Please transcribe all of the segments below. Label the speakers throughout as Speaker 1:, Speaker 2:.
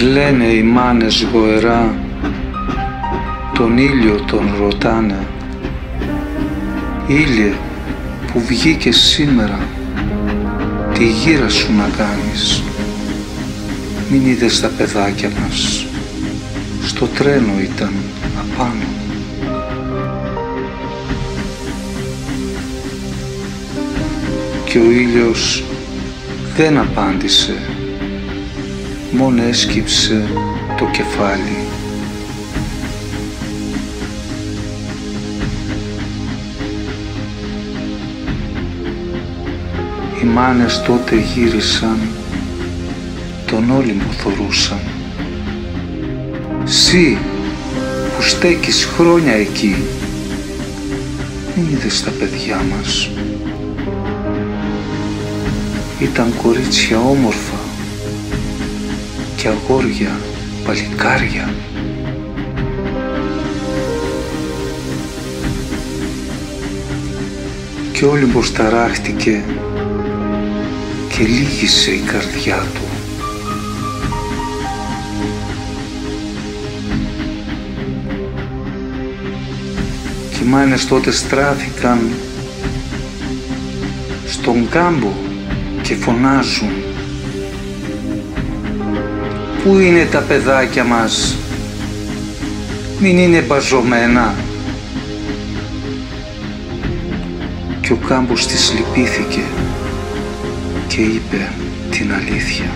Speaker 1: Κλαίνε οι μάνες γοερά, τον ήλιο τον ρωτάνε. Ήλιε που βγήκες σήμερα, τη γύρα σου να κάνεις. Μην είδες τα παιδάκια μας, στο τρένο ήταν απάνω. Και ο ήλιος δεν απάντησε, μόνο έσκυψε το κεφάλι. Οι μάνες τότε γύρισαν, τον όλιμο θωρούσαν. Συ που στέκεις χρόνια εκεί, μην είδες τα παιδιά μας. Ήταν κορίτσια όμορφα και αγόρια, παλικάρια. Και ο Όλυμπος ταράχτηκε και λύγησε η καρδιά του. Και οι μάνες τότε στράφηκαν στον κάμπο και φωνάζουν. Πού είναι τα παιδάκια μας, μην είναι μπαζωμένα. Και ο κάμπος της λυπήθηκε και είπε την αλήθεια.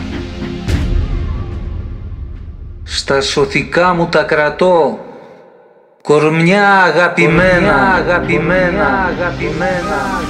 Speaker 1: Στα σωθικά μου τα κρατώ, κορμιά αγαπημένα, αγαπημένα, αγαπημένα.